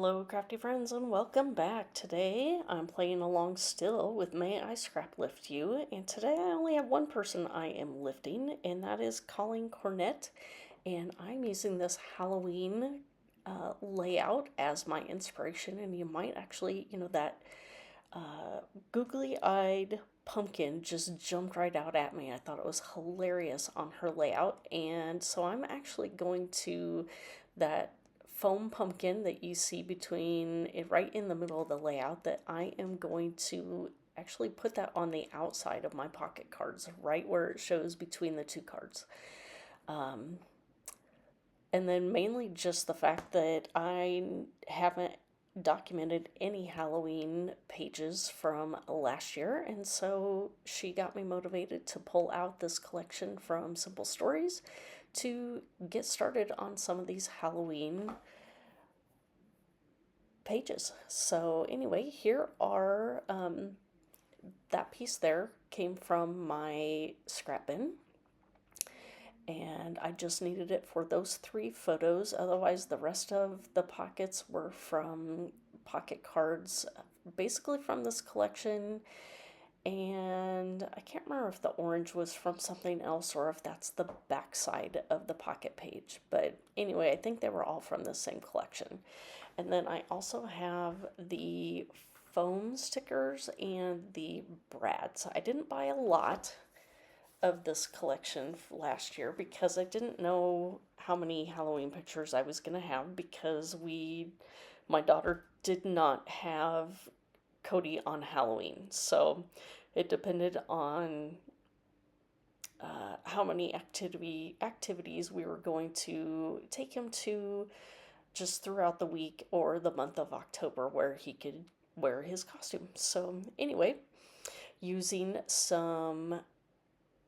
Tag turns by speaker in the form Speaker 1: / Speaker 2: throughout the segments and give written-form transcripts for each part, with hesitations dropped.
Speaker 1: Hello, crafty friends, and welcome back. Today I'm playing along still with May I Scraplift You, and today I only have one person I am lifting, and that is Colleen Cornett. And I'm using this Halloween layout as my inspiration, and you might actually, that googly-eyed pumpkin just jumped right out at me. I thought it was hilarious on her layout, and so I'm actually going to that foam pumpkin that you see between it right in the middle of the layout, that I am going to actually put that on the outside of my pocket cards, right where it shows between the two cards. And then mainly just the fact that I haven't documented any Halloween pages from last year, and so she got me motivated to pull out this collection from Simple Stories to get started on some of these Halloween pages. So anyway, here are that piece there came from my scrap bin, and I just needed it for those three photos. Otherwise, the rest of the pockets were from pocket cards, basically from this collection. And I can't remember if the orange was from something else or if that's the back side of the pocket page. But anyway, I think they were all from the same collection. And then I also have the foam stickers and the brads. I didn't buy a lot of this collection last year because I didn't know how many Halloween pictures I was going to have, because my daughter did not have Cody on Halloween. So it depended on how many activities we were going to take him to just throughout the week or the month of October, where he could wear his costume. So anyway, using some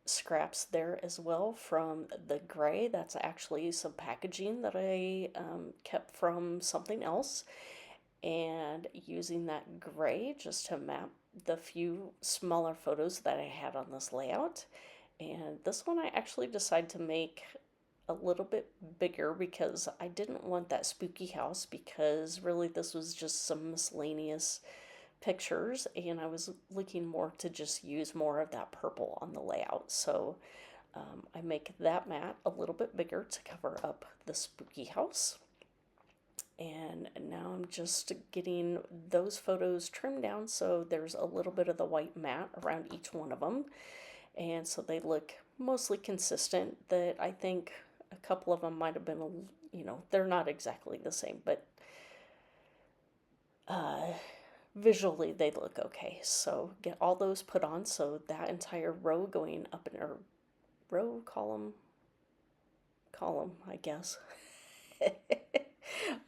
Speaker 1: scraps there as well from the gray. That's actually some packaging that I kept from something else, and using that gray just to map the few smaller photos that I had on this layout. And this one I actually decided to make a little bit bigger because I didn't want that spooky house, because really this was just some miscellaneous pictures, and I was looking more to just use more of that purple on the layout. So I make that mat a little bit bigger to cover up the spooky house. And now I'm just getting those photos trimmed down so there's a little bit of the white mat around each one of them. And so they look mostly consistent. That I think a couple of them might have been, they're not exactly the same, but visually they look okay. So get all those put on, so that entire row going up in a row, column, I guess.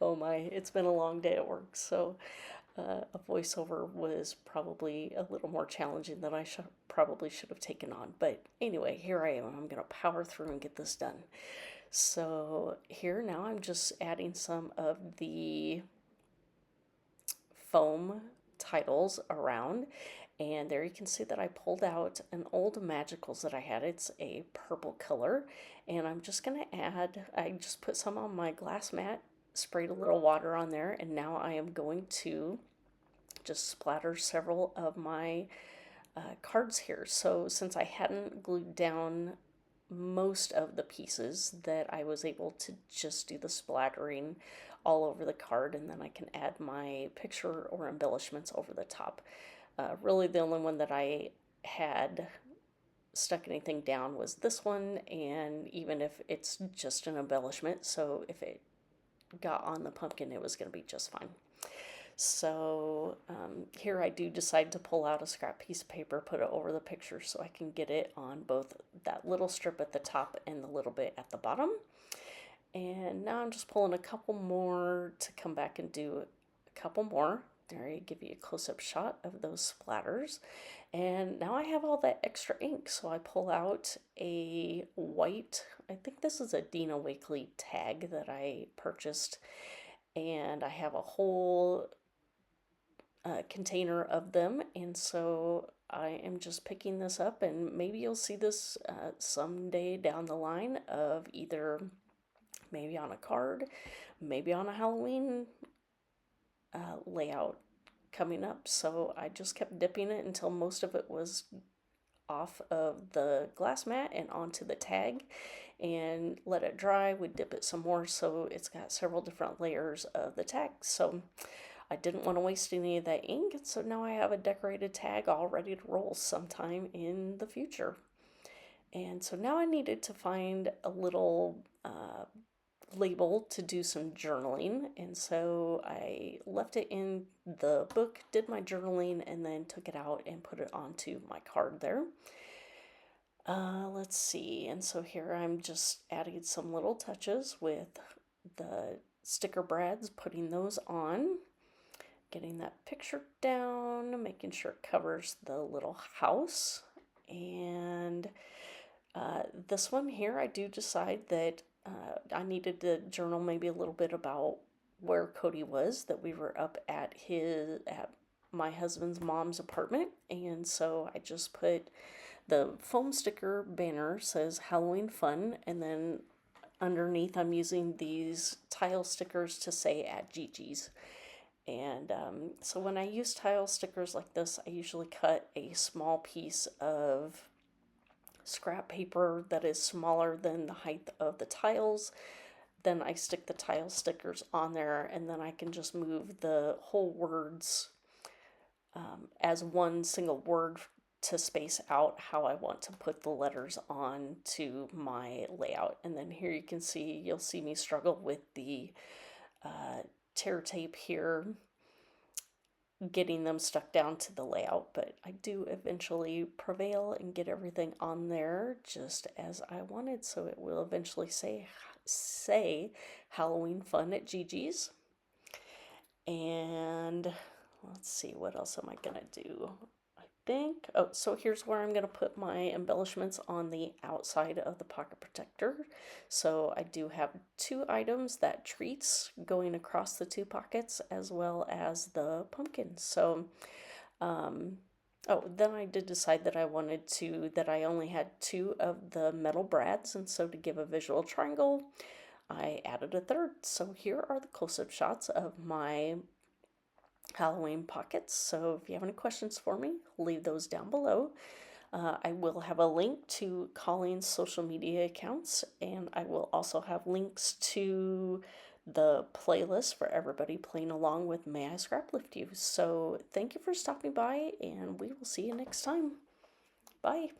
Speaker 1: Oh my, it's been a long day at work, so a voiceover was probably a little more challenging than I probably should have taken on. But anyway, here I am. I'm going to power through and get this done. So here now I'm just adding some of the foam titles around, and there you can see that I pulled out an old Magicals that I had. It's a purple color, and I'm just going to I just put some on my glass mat, sprayed a little water on there, and now I am going to just splatter several of my cards here. So since I hadn't glued down most of the pieces, that I was able to just do the splattering all over the card, and then I can add my picture or embellishments over the top. Really the only one that I had stuck anything down was this one, and even if it's just an embellishment, so if it got on the pumpkin, it was going to be just fine. So here I do decide to pull out a scrap piece of paper, put it over the picture so I can get it on both that little strip at the top and the little bit at the bottom. And now I'm just pulling a couple more to come back and do a couple more. There, I give you a close-up shot of those splatters. And now I have all that extra ink, so I pull out a white, I think this is a Dina Wakley tag that I purchased, and I have a whole container of them, and so I am just picking this up, and maybe you'll see this someday down the line, of either maybe on a card, maybe on a Halloween layout coming up. So I just kept dipping it until most of it was off of the glass mat and onto the tag, and let it dry. We dip it some more, so it's got several different layers of the tag. So I didn't want to waste any of that ink, so now I have a decorated tag all ready to roll sometime in the future. And so now I needed to find a little label to do some journaling, and so I left it in the book, did my journaling, and then took it out and put it onto my card there. Let's see, and so here I'm just adding some little touches with the sticker brads, putting those on, getting that picture down, making sure it covers the little house. And this one here, I do decide that I needed to journal maybe a little bit about where Cody was, that we were up at my husband's mom's apartment. And so I just put the foam sticker banner says Halloween fun, and then underneath I'm using these tile stickers to say at Gigi's. And so when I use tile stickers like this, I usually cut a small piece of scrap paper that is smaller than the height of the tiles. Then I stick the tile stickers on there, and then I can just move the whole words as one single word to space out how I want to put the letters on to my layout. And then here you'll see me struggle with the tear tape here, getting them stuck down to the layout, but I do eventually prevail and get everything on there just as I wanted, so it will eventually say Halloween fun at Gigi's. And let's see, what else am I gonna do? So here's where I'm going to put my embellishments on the outside of the pocket protector. So I do have 2 items, that treats going across the 2 pockets, as well as the pumpkin. So, then I did decide that I only had 2 of the metal brads, and so to give a visual triangle, I added a 3rd. So here are the close-up shots of my Halloween pockets. So if you have any questions for me, leave those down below. I will have a link to Colleen's social media accounts, and I will also have links to the playlist for everybody playing along with May I Scraplift You. So thank you for stopping by, and we will see you next time. Bye.